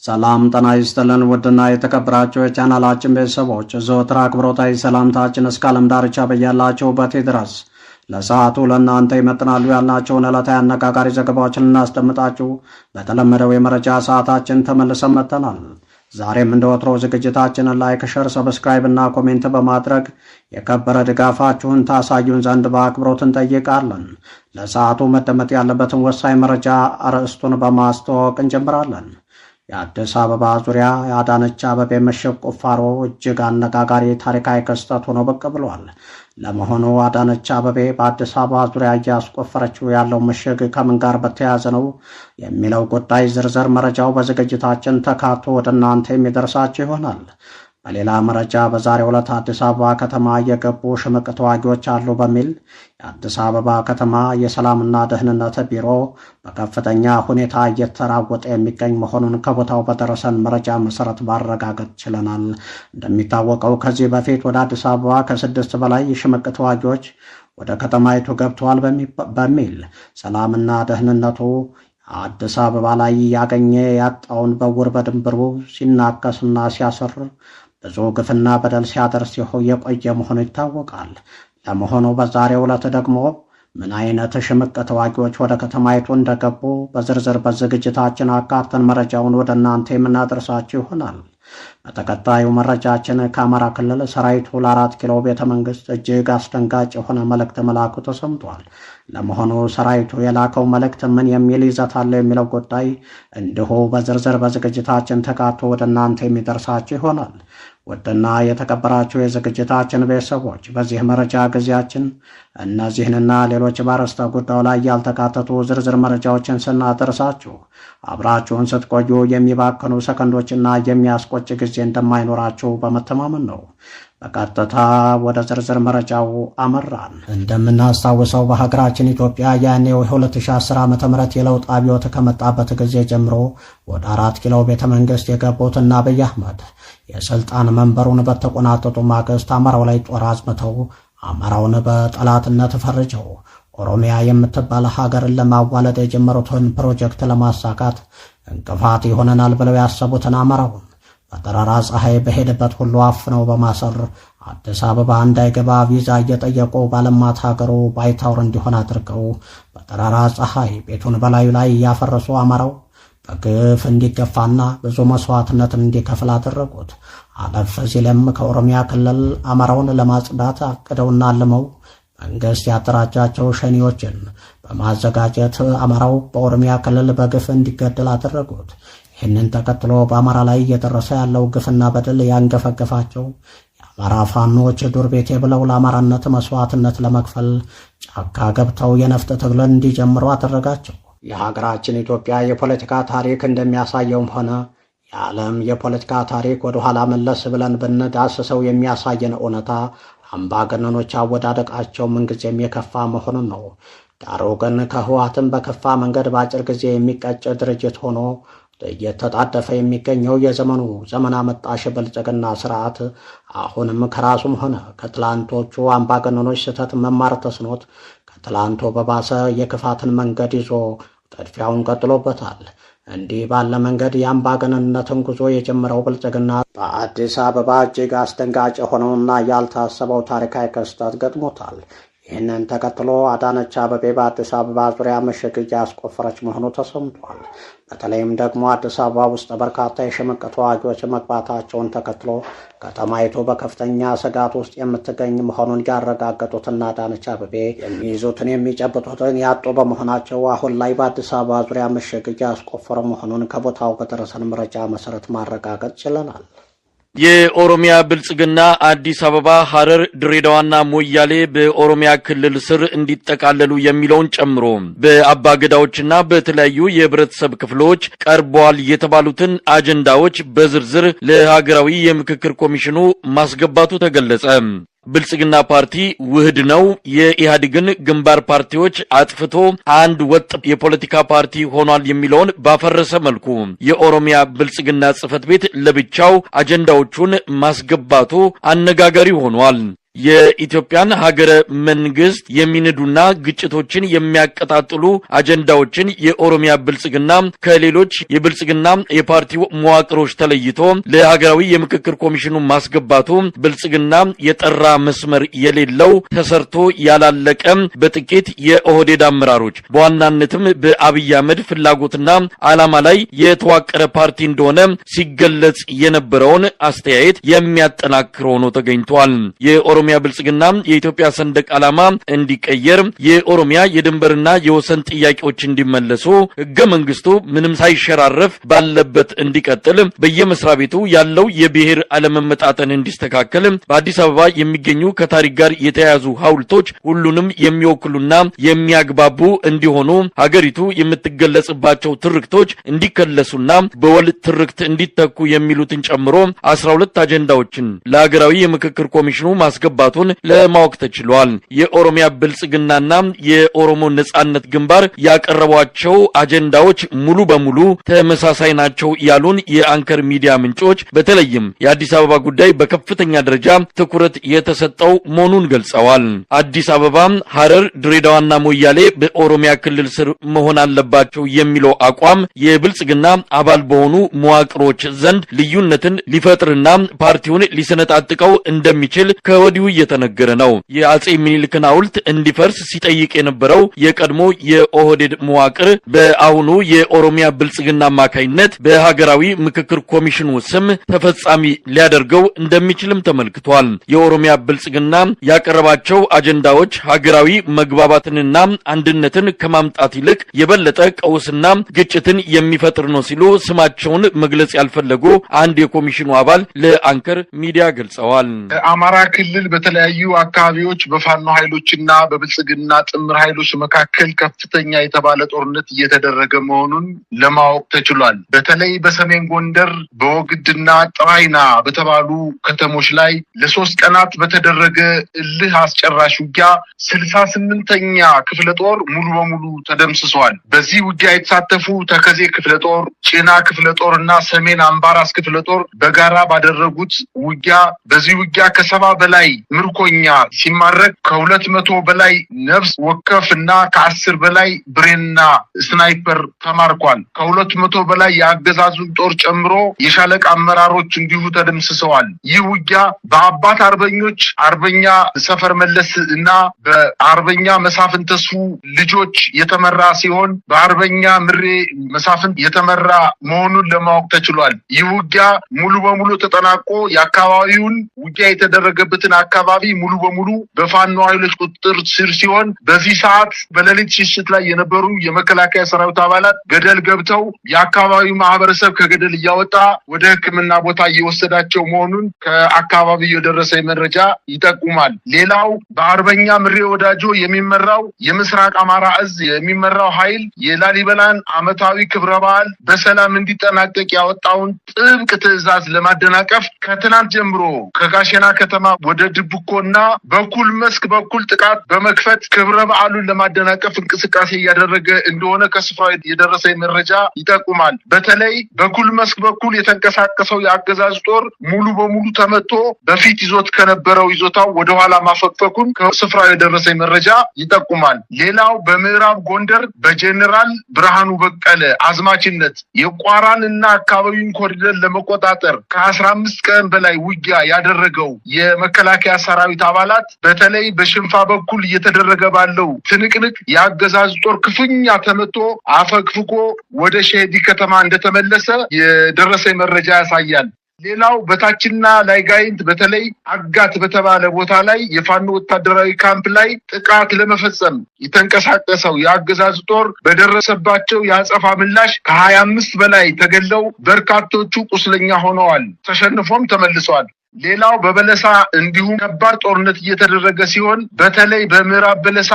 ሰላም ጤና ይስጥልን ውድና የተከበራችሁ የቻናላችን ቤተሰቦች ዘወትር አክብሮታዊ ሰላምታችን እስከ ዓለም ዳርቻ በያላችሁበት ድረስ ለሰዓቱ ለእናንተ ይመጥናሉ ያልናቸውን ዕለታዊ አነጋጋሪ ዘገባዎችን እናስደምጣችሁ በተለመደው የመረጃ ሰዓታችን ተመልሰን መጥተናል። ዛሬም እንደ ወትሮ ዝግጅታችንን ላይክ፣ ሼር፣ ሰብስክራይብ እና ኮሜንት በማድረግ የከበረ ድጋፋችሁን ታሳዩን ዘንድ በአክብሮት እንጠይቃለን። ለሰዓቱ መደመጥ ያለበትን ወሳኝ መረጃ አርዕስቱን በማስተዋወቅ እንጀምራለን። የአዲስ አበባ ዙሪያ የአዳነች አቤቤ ምሽግ ቁፋሮ እጅግ አነጋጋሪ ታሪካዊ ክስተት ሆኖ ብቅ ብሏል። ለመሆኑ አዳነች አቤቤ በአዲስ አበባ ዙሪያ እያስቆፈረችው ያለው ምሽግ ከምን ጋር በተያያዘ ነው የሚለው ጉዳይ ዝርዝር መረጃው በዝግጅታችን ተካቶ ወደ እናንተ የሚደርሳችሁ ይሆናል። በሌላ መረጃ በዛሬው ዕለት አዲስ አበባ ከተማ የገቡ ሽምቅ ተዋጊዎች አሉ በሚል የአዲስ አበባ ከተማ የሰላምና ደህንነት ቢሮ በከፍተኛ ሁኔታ እየተራወጠ የሚገኝ መሆኑን ከቦታው በደረሰን መረጃ መሰረት ማረጋገጥ ችለናል። እንደሚታወቀው ከዚህ በፊት ወደ አዲስ አበባ ከ6 በላይ ሽምቅ ተዋጊዎች ወደ ከተማይቱ ገብተዋል በሚል ሰላምና ደህንነቱ አዲስ አበባ ላይ ያገኘ ያጣውን በውር በድንብሩ ሲናከስና ሲያስር ብዙ ግፍና በደል ሲያደርስ የቆየ መሆኑ ይታወቃል። ለመሆኑ በዛሬው ዕለት ደግሞ ምን አይነት ሽምቅ ተዋጊዎች ወደ ከተማይቱ እንደገቡ በዝርዝር በዝግጅታችን አካተን መረጃውን ወደ እናንተ የምናደርሳችሁ ይሆናል። በተከታዩ መረጃችን ከአማራ ክልል ሰራዊቱ ለ4 ኪሎ ቤተ መንግስት እጅግ አስደንጋጭ የሆነ መልእክት መላኩ ተሰምቷል። ለመሆኑ ሰራዊቱ የላከው መልእክት ምን የሚል ይዘት አለው የሚለው ጉዳይ እንዲሁ በዝርዝር በዝግጅታችን ተካቶ ወደ እናንተ የሚደርሳችሁ ይሆናል። ውድና የተከበራችሁ የዝግጅታችን ቤተሰቦች በዚህ መረጃ ጊዜያችን እነዚህንና ሌሎች በአርዕስተ ጉዳዩ ላይ ያልተካተቱ ዝርዝር መረጃዎችን ስናደርሳችሁ አብራችሁን ስትቆዩ የሚባክኑ ሰከንዶችና የሚያስቆጭ ጊዜ እንደማይኖራችሁ በመተማመን ነው። በቀጥታ ወደ ዝርዝር መረጃው አመራን። እንደምናስታውሰው በሀገራችን ኢትዮጵያ ያኔው 2010 ዓ.ም የለውጥ አብዮት ከመጣበት ጊዜ ጀምሮ ወደ 4 ኪሎ ቤተ መንግስት የገቡትና አብይ አህመድ የስልጣን መንበሩን በተቆናጠጡ ማግስት አማራው ላይ ጦር አዝምተው አማራውን በጠላትነት ፈርጀው ኦሮሚያ የምትባል ሀገርን ለማዋለድ የጀመሩትን ፕሮጀክት ለማሳካት እንቅፋት ይሆነናል ብለው ያሰቡትን አማራውን በጠራራ ፀሐይ በሄደበት ሁሉ አፍነው በማሰር አዲስ አበባ እንዳይገባ ቪዛ እየጠየቁ ባለማት ሀገሩ ባይታወር እንዲሆን አድርገው በጠራራ ፀሐይ ቤቱን በላዩ ላይ እያፈረሱ አማራው በግፍ እንዲገፋና ብዙ መስዋዕትነትን እንዲከፍል አደረጉት። አለፍ ሲልም ከኦሮሚያ ክልል አማራውን ለማጽዳት አቅደውና አልመው መንግስት ያደራጃቸው ሸኒዎችን በማዘጋጀት አማራው በኦሮሚያ ክልል በግፍ እንዲገደል አደረጉት። ይህንን ተከትሎ በአማራ ላይ እየደረሰ ያለው ግፍና በደል ያንገፈገፋቸው የአማራ ፋኖች ዱር ቤቴ ብለው ለአማራነት መስዋዕትነት ለመክፈል ጫካ ገብተው የነፍጥ ትግልን እንዲጀምሩ አደረጋቸው። የሀገራችን ኢትዮጵያ የፖለቲካ ታሪክ እንደሚያሳየውም ሆነ የዓለም የፖለቲካ ታሪክ ወደኋላ መለስ ብለን ብንዳስሰው የሚያሳየን እውነታ አምባገነኖች አወዳደቃቸው ምንጊዜም የከፋ መሆኑን ነው። ዳሩ ግን ከህወሓትም በከፋ መንገድ በአጭር ጊዜ የሚቀጭ ድርጅት ሆኖ እየተጣደፈ የሚገኘው የዘመኑ ዘመን አመጣሽ ብልጽግና ስርዓት አሁንም ከራሱም ሆነ ከትላንቶቹ አምባገነኖች ስህተት መማር ተስኖት ከትላንቶ በባሰ የክፋትን መንገድ ይዞ ጥድፊያውን ቀጥሎበታል። እንዲህ ባለ መንገድ የአምባገነንነትን ጉዞ የጀመረው ብልጽግና በአዲስ አበባ እጅግ አስደንጋጭ የሆነውና ያልታሰበው ታሪካዊ ክስተት ገጥሞታል። ይህንን ተከትሎ አዳነች አቤቤ በአዲስ አበባ ዙሪያ ምሽግ እያስቆፈረች መሆኑ ተሰምቷል። በተለይም ደግሞ አዲስ አበባ ውስጥ በርካታ የሽምቅ ተዋጊዎች መግባታቸውን ተከትሎ ከተማይቱ በከፍተኛ ስጋት ውስጥ የምትገኝ መሆኑን ያረጋገጡትና አዳነች አቤቤ የሚይዙትን የሚጨብጡትን ያጡ በመሆናቸው አሁን ላይ በአዲስ አበባ ዙሪያ ምሽግ እያስቆፈረ መሆኑን ከቦታው በደረሰን መረጃ መሰረት ማረጋገጥ ችለናል። የኦሮሚያ ብልጽግና አዲስ አበባ፣ ሐረር፣ ድሬዳዋና ሞያሌ በኦሮሚያ ክልል ስር እንዲጠቃለሉ የሚለውን ጨምሮ በአባገዳዎችና በተለያዩ የህብረተሰብ ክፍሎች ቀርበዋል የተባሉትን አጀንዳዎች በዝርዝር ለሀገራዊ የምክክር ኮሚሽኑ ማስገባቱ ተገለጸ። ብልጽግና ፓርቲ ውህድ ነው፣ የኢህአዴግን ግንባር ፓርቲዎች አጥፍቶ አንድ ወጥ የፖለቲካ ፓርቲ ሆኗል የሚለውን ባፈረሰ መልኩ የኦሮሚያ ብልጽግና ጽህፈት ቤት ለብቻው አጀንዳዎቹን ማስገባቱ አነጋጋሪ ሆኗል። የኢትዮጵያን ሀገረ መንግስት የሚንዱና ግጭቶችን የሚያቀጣጥሉ አጀንዳዎችን የኦሮሚያ ብልጽግና ከሌሎች የብልጽግና የፓርቲው መዋቅሮች ተለይቶ ለሀገራዊ የምክክር ኮሚሽኑ ማስገባቱ ብልጽግና የጠራ መስመር የሌለው ተሰርቶ ያላለቀ በጥቂት የኦህዴድ አመራሮች በዋናነትም በአብይ አህመድ ፍላጎትና ዓላማ ላይ የተዋቀረ ፓርቲ እንደሆነ ሲገለጽ የነበረውን አስተያየት የሚያጠናክር ሆኖ ተገኝቷል። የኦሮሚያ ብልጽግና የኢትዮጵያ ሰንደቅ ዓላማ እንዲቀየር፣ የኦሮሚያ የድንበርና የወሰን ጥያቄዎች እንዲመለሱ፣ ህገ መንግስቱ ምንም ሳይሸራረፍ ባለበት እንዲቀጥል፣ በየመስሪያ ቤቱ ያለው የብሔር አለመመጣጠን እንዲስተካከል፣ በአዲስ አበባ የሚገኙ ከታሪክ ጋር የተያያዙ ሐውልቶች ሁሉንም የሚወክሉና የሚያግባቡ እንዲሆኑ፣ ሀገሪቱ የምትገለጽባቸው ትርክቶች እንዲከለሱና በወል ትርክት እንዲተኩ የሚሉትን ጨምሮ 12 አጀንዳዎችን ለሀገራዊ የምክክር ኮሚሽኑ ማስገባቱን ለማወቅ ተችሏል። የኦሮሚያ ብልጽግናና የኦሮሞ ነጻነት ግንባር ያቀረቧቸው አጀንዳዎች ሙሉ በሙሉ ተመሳሳይ ናቸው ያሉን የአንከር ሚዲያ ምንጮች በተለይም የአዲስ አበባ ጉዳይ በከፍተኛ ደረጃ ትኩረት የተሰጠው መሆኑን ገልጸዋል። አዲስ አበባ፣ ሐረር፣ ድሬዳዋና ሞያሌ በኦሮሚያ ክልል ስር መሆን አለባቸው የሚለው አቋም የብልጽግና አባል በሆኑ መዋቅሮች ዘንድ ልዩነትን ሊፈጥርና ፓርቲውን ሊሰነጣጥቀው እንደሚችል ከወዲሁ እየተነገረ ነው። የአጼ ምኒልክን ሐውልት እንዲፈርስ ሲጠይቅ የነበረው የቀድሞ የኦህዴድ መዋቅር በአሁኑ የኦሮሚያ ብልጽግና አማካይነት በሀገራዊ ምክክር ኮሚሽኑ ስም ተፈጻሚ ሊያደርገው እንደሚችልም ተመልክቷል። የኦሮሚያ ብልጽግና ያቀረባቸው አጀንዳዎች ሀገራዊ መግባባትንና አንድነትን ከማምጣት ይልቅ የበለጠ ቀውስና ግጭትን የሚፈጥር ነው ሲሉ ስማቸውን መግለጽ ያልፈለጉ አንድ የኮሚሽኑ አባል ለአንከር ሚዲያ ገልጸዋል። አማራ ክልል በተለያዩ አካባቢዎች በፋኖ ኃይሎችና በብልጽግና ጥምር ኃይሎች መካከል ከፍተኛ የተባለ ጦርነት እየተደረገ መሆኑን ለማወቅ ተችሏል። በተለይ በሰሜን ጎንደር በወግድና ጠዋይና በተባሉ ከተሞች ላይ ለ3 ቀናት በተደረገ እልህ አስጨራሽ ውጊያ 68ኛ ክፍለ ጦር ሙሉ በሙሉ ተደምስሷል። በዚህ ውጊያ የተሳተፉ ተከዜ ክፍለ ጦር፣ ጭና ክፍለ ጦር እና ሰሜን አምባራስ ክፍለ ጦር በጋራ ባደረጉት ውጊያ በዚህ ውጊያ ከ70 በላይ ምርኮኛ ሲማረክ ከ200 በላይ ነፍስ ወከፍ እና ከ10 በላይ ብሬንና ስናይፐር ተማርኳል። ከ200 በላይ የአገዛዙን ጦር ጨምሮ የሻለቃ አመራሮች እንዲሁ ተደምስሰዋል። ይህ ውጊያ በአባት አርበኞች አርበኛ ሰፈር መለስ እና በአርበኛ መሳፍን ተስፉ ልጆች የተመራ ሲሆን በአርበኛ ምሬ መሳፍን የተመራ መሆኑን ለማወቅ ተችሏል። ይህ ውጊያ ሙሉ በሙሉ ተጠናቆ የአካባቢውን ውጊያ የተደረገበትን አካባቢ ሙሉ በሙሉ በፋኖ ኃይሎች ቁጥጥር ስር ሲሆን በዚህ ሰዓት በሌሊት ሽሽት ላይ የነበሩ የመከላከያ ሰራዊት አባላት ገደል ገብተው የአካባቢው ማህበረሰብ ከገደል እያወጣ ወደ ሕክምና ቦታ እየወሰዳቸው መሆኑን ከአካባቢው የደረሰ መረጃ ይጠቁማል። ሌላው በአርበኛ ምሬ ወዳጆ የሚመራው የምስራቅ አማራ እዝ የሚመራው ኃይል የላሊበላን ዓመታዊ ክብረ በዓል በሰላም እንዲጠናቀቅ ያወጣውን ጥብቅ ትዕዛዝ ለማደናቀፍ ከትናንት ጀምሮ ከጋሸና ከተማ ወደ ድብኮና በኩል መስክ በኩል ጥቃት በመክፈት ክብረ በዓሉን ለማደናቀፍ እንቅስቃሴ እያደረገ እንደሆነ ከስፍራው የደረሰ መረጃ ይጠቁማል። በተለይ በኩል መስክ በኩል የተንቀሳቀሰው የአገዛዝ ጦር ሙሉ በሙሉ ተመቶ በፊት ይዞት ከነበረው ይዞታው ወደ ኋላ ማፈግፈጉን ከስፍራው የደረሰ መረጃ ይጠቁማል። ሌላው በምዕራብ ጎንደር በጀነራል ብርሃኑ በቀለ አዝማችነት የቋራን እና አካባቢውን ኮሪደር ለመቆጣጠር ከ15 ቀን በላይ ውጊያ ያደረገው የመከላከያ ሰራዊት አባላት በተለይ በሽንፋ በኩል እየተደረገ ባለው ትንቅንቅ የአገዛዝ ጦር ክፉኛ ተመቶ አፈግፍጎ ወደ ሸሄዲ ከተማ እንደተመለሰ የደረሰ መረጃ ያሳያል። ሌላው በታችና ላይ ጋይንት በተለይ አጋት በተባለ ቦታ ላይ የፋኖ ወታደራዊ ካምፕ ላይ ጥቃት ለመፈጸም የተንቀሳቀሰው የአገዛዝ ጦር በደረሰባቸው የአጸፋ ምላሽ ከ25 በላይ ተገለው በርካቶቹ ቁስለኛ ሆነዋል፣ ተሸንፎም ተመልሰዋል። ሌላው በበለሳ እንዲሁም ከባድ ጦርነት እየተደረገ ሲሆን በተለይ በምዕራብ በለሳ